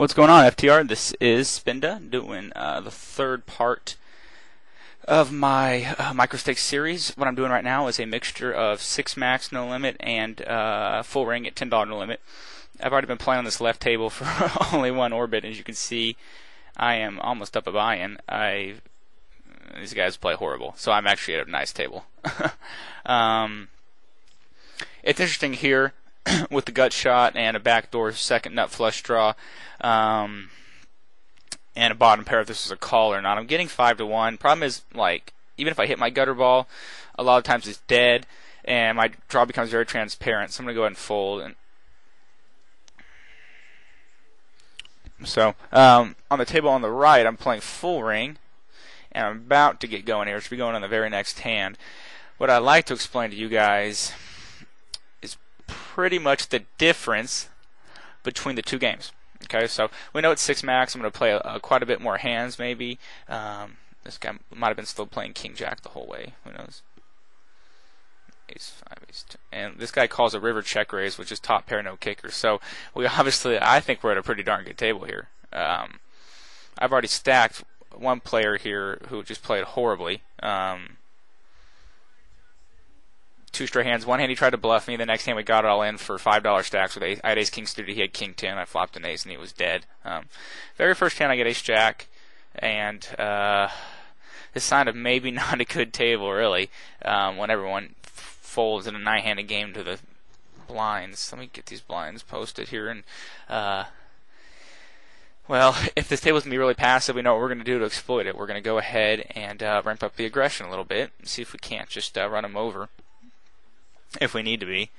What's going on, FTR? This is Spinda doing the third part of my microstake series. What I'm doing right now is a mixture of 6 max no limit and full ring at $10 no limit. I've already been playing on this left table for only one orbit. As you can see, I am almost up a buy-in. These guys play horrible, so I'm actually at a nice table. It's interesting here with the gut shot and a backdoor second nut flush draw, and a bottom pair if this is a call or not. I'm getting 5-1. Problem is, like, even if I hit my gutter ball, a lot of times it's dead, and my draw becomes very transparent. So I'm gonna go ahead and fold. And so on the table on the right, I'm playing full ring, and I'm about to get going here. It should be going on the very next hand. What I'd like to explain to you guys is pretty much the difference between the two games. Okay, so we know it's 6 max. I'm going to play quite a bit more hands, maybe. This guy might have been still playing King Jack the whole way. Who knows? Ace 5, Ace 2. And this guy calls a river check raise, which is top pair, no kicker. So we obviously, I think we're at a pretty darn good table here. I've already stacked one player here who just played horribly. 2 straight hands. One hand he tried to bluff me. The next hand we got it all in for $5 stacks with ace. I had ace king suited. He had king 10. I flopped an ace and he was dead. Very first hand I get ace jack, and this sign of maybe not a good table really. When everyone folds in a 9-handed game to the blinds. Let me get these blinds posted here. And well, if this table's going to be really passive, we know what we're going to do to exploit it. We're going to go ahead and ramp up the aggression a little bit and see if we can't just run them over if we need to be.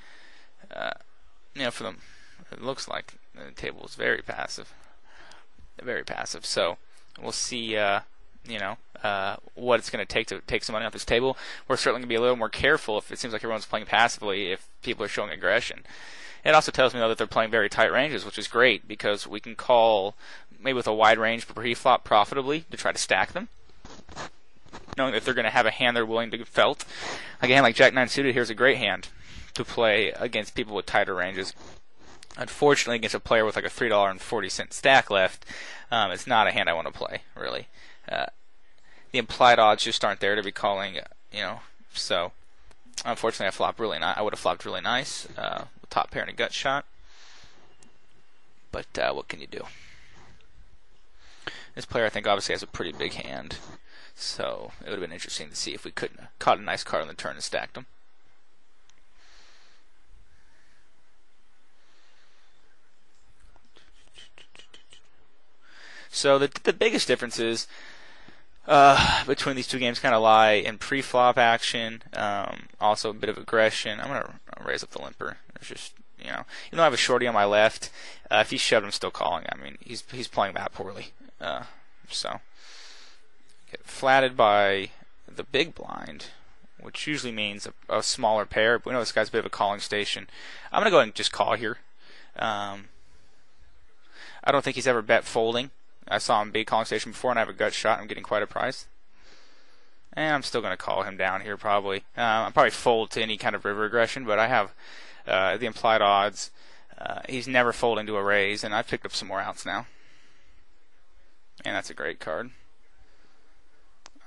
For them, it looks like the table is very passive. Very passive. So we'll see, what it's going to take some money off this table. We're certainly going to be a little more careful if it seems like everyone's playing passively, if people are showing aggression. It also tells me, though, that they're playing very tight ranges, which is great, because we can call maybe with a wide range pre-flop profitably to try to stack them, knowing that they're going to have a hand they're willing to felt. Like a hand like Jack 9 suited, here's a great hand to play against people with tighter ranges. Unfortunately, against a player with like a $3.40 stack left, it's not a hand I want to play, really. The implied odds just aren't there to be calling, so unfortunately I flopped really nice. I would have flopped really nice with top pair and a gut shot, but what can you do? This player, I think, obviously has a pretty big hand, so it would have been interesting to see if we couldn't have caught a nice card on the turn and stacked them. So the biggest differences between these two games kind of lie in pre-flop action, also a bit of aggression. I'm going to raise up the limper. There's just, even though I have a shorty on my left, if he shoved, I'm still calling. I mean, he's playing that poorly. So get flatted by the big blind, which usually means a smaller pair. But we know this guy's a bit of a calling station. I'm going to go ahead and just call here. I don't think he's ever bet folding. I saw him be calling station before, and I have a gut shot. I'm getting quite a price. And I'm still going to call him down here, probably. I'll probably fold to any kind of river aggression, but I have the implied odds. He's never folding to a raise, and I've picked up some more outs now. And that's a great card.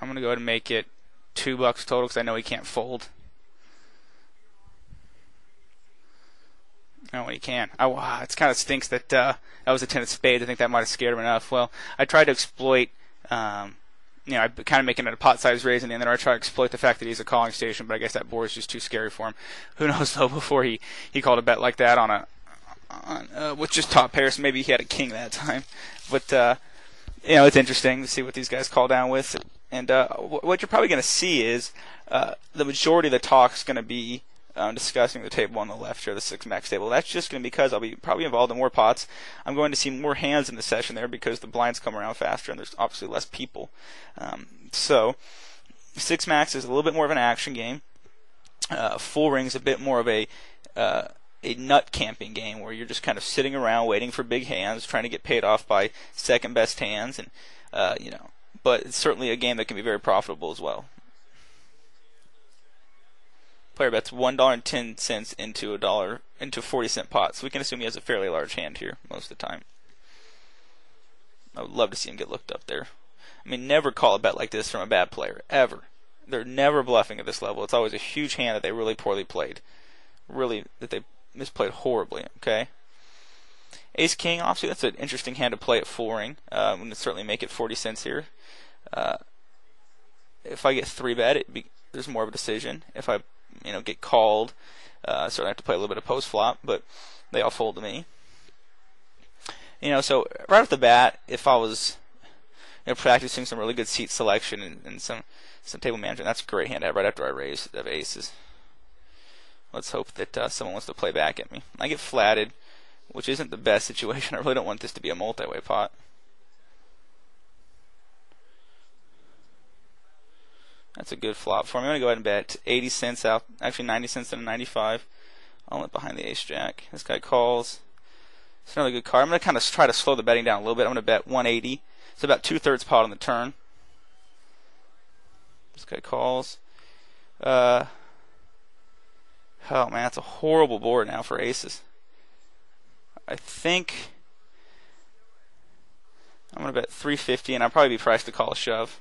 I'm going to go ahead and make it $2 total, because I know he can't fold. Oh, he can. It kind of stinks that that was a 10 of spades. I think that might have scared him enough. Well, I tried to exploit, I kind of making it a pot-sized raise in the end, and I tried to exploit the fact that he's a calling station, but I guess that board is just too scary for him. Who knows, though, before he called a bet like that on with just top pairs. Maybe he had a king that time. But, it's interesting to see what these guys call down with. And what you're probably going to see is the majority of the talk is going to be discussing the table on the left here, the 6 max table. That's just going to be because I'll be probably involved in more pots. I'm going to see more hands in the session there because the blinds come around faster and there's obviously less people. So 6 max is a little bit more of an action game. Full ring's a bit more of a nut camping game where you're just kind of sitting around waiting for big hands, trying to get paid off by second best hands, and but it's certainly a game that can be very profitable as well. Player bets $1.10 into 40-cent pots. So we can assume he has a fairly large hand here most of the time. I would love to see him get looked up there. I mean, never call a bet like this from a bad player, ever. They're never bluffing at this level. It's always a huge hand that they really poorly played. Really, that they misplayed horribly, okay? Ace King, obviously, that's an interesting hand to play at flooring. I'm going to certainly make it 40 cents here. If I get 3-bet, there's more of a decision. If I get called, certainly have to play a little bit of post flop, but they all fold to me. So right off the bat, if I was practicing some really good seat selection and some table management, that's a great hand to have right after I raise of aces. Let's hope that someone wants to play back at me. I get flatted, which isn't the best situation. I really don't want this to be a multi-way pot. That's a good flop for me. I'm going to go ahead and bet 80 cents out, actually 90 cents and a 95. I'll let behind the ace jack. This guy calls. It's another good card. I'm going to kind of try to slow the betting down a little bit. I'm going to bet 180. It's about 2/3 pot on the turn. This guy calls. Oh man, that's a horrible board now for aces. I think I'm going to bet 350, and I'll probably be priced to call a shove.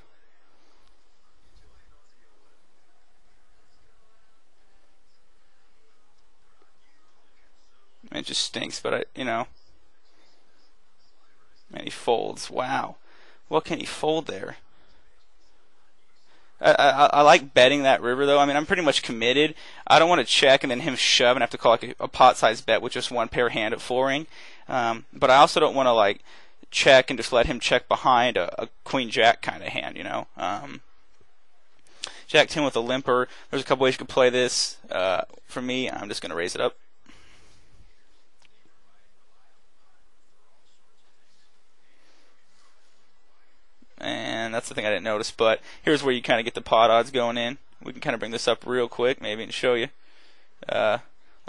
It just stinks, but man, he folds. Wow, what can he fold there? I like betting that river though. I mean, I'm pretty much committed. I don't want to check and then him shove and have to call like a pot-sized bet with just one pair hand at flooring. But I also don't want to check and just let him check behind a queen jack kind of hand. Jack 10 with a limper. There's a couple ways you could play this. For me, I'm just going to raise it up. And that's the thing I didn't notice, but here's where you kind of get the pot odds going in. We can kind of bring this up real quick, maybe, and show you. Let's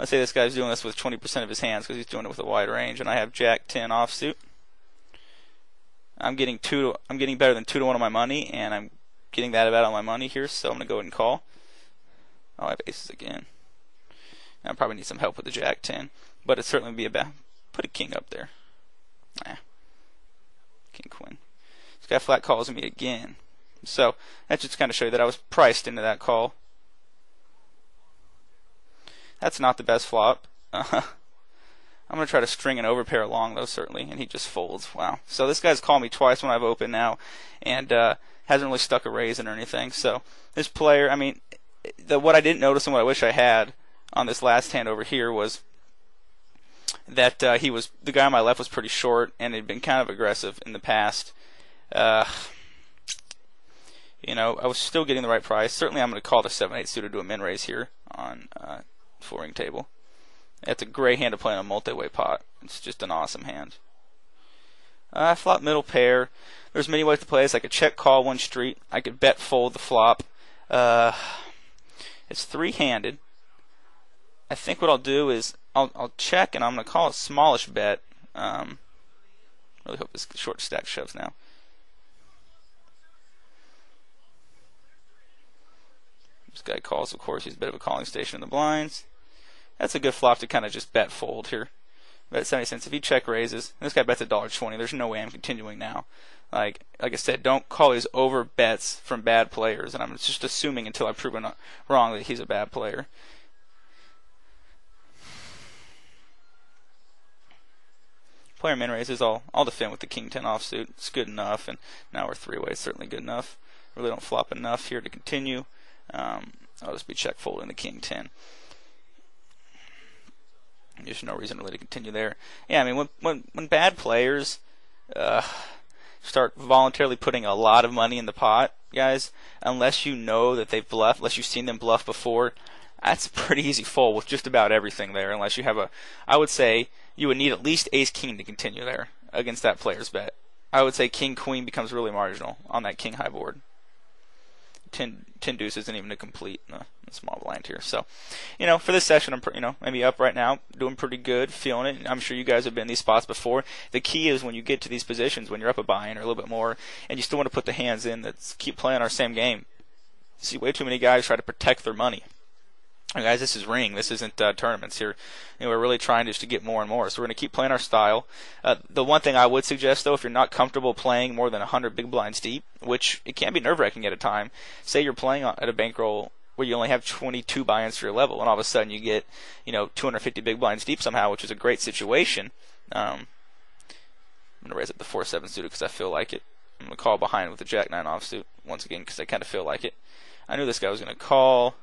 say this guy's doing this with 20% of his hands because he's doing it with a wide range, and I have Jack 10 offsuit. I'm getting better than 2 to 1 on my money, and I'm getting that about on my money here, so I'm gonna go ahead and call. Oh, I have aces again. I probably need some help with the Jack 10, but it'd certainly be put a king up there. King queen. This guy flat calls me again. So that just kind of show you that I was priced into that call. That's not the best flop. I'm going to try to string an overpair along, though, certainly, and he just folds. Wow. So this guy's called me twice when I've opened now, and hasn't really stuck a raise in or anything. So this player, I mean, what I didn't notice and what I wish I had on this last hand over here was that the guy on my left was pretty short and had been kind of aggressive in the past. I was still getting the right price. Certainly, I'm going to call the 7-8 suited to a min raise here on flooring table. It's a great hand to play on a multi-way pot. It's just an awesome hand. I flop middle pair. There's many ways to play this. I could check call one street. I could bet fold the flop. It's three-handed. I think what I'll do is I'll check and I'm going to call a smallish bet. Really hope this short stack shoves now. This guy calls, of course. He's a bit of a calling station in the blinds. That's a good flop to kind of just bet fold here. Bet 70 cents. If he check raises, this guy bets $1.20. There's no way I'm continuing now. Like I said, don't call these over bets from bad players, and I'm just assuming until I've proven wrong that he's a bad player. Player min raises, I'll defend with the king 10 offsuit. It's good enough, and now we're three-way. Certainly good enough. Really don't flop enough here to continue. I'll just be check folding the king 10. There's no reason really to continue there. Yeah, I mean, when bad players start voluntarily putting a lot of money in the pot, guys, unless you know that they've bluffed, unless you've seen them bluff before, that's a pretty easy fold with just about everything there. Unless you have I would say you would need at least ace king to continue there against that player's bet. I would say king queen becomes really marginal on that king high board. 10 deuce isn't even a complete small blind here. So, for this session, I'm maybe up right now, doing pretty good, feeling it. I'm sure you guys have been in these spots before. The key is when you get to these positions, when you're up a buy-in or a little bit more, and you still want to put the hands in that keep playing our same game. You see way too many guys try to protect their money. Guys, this is ring. This isn't tournaments here. We're really trying just to get more and more. So we're going to keep playing our style. The one thing I would suggest, though, if you're not comfortable playing more than 100 big blinds deep, which it can be nerve-wracking at a time, say you're playing at a bankroll where you only have 22 buy-ins for your level, and all of a sudden you get 250 big blinds deep somehow, which is a great situation. I'm going to raise up the 4-7 suited because I feel like it. I'm going to call behind with the Jack-9 offsuit once again because I kind of feel like it. I knew this guy was going to call.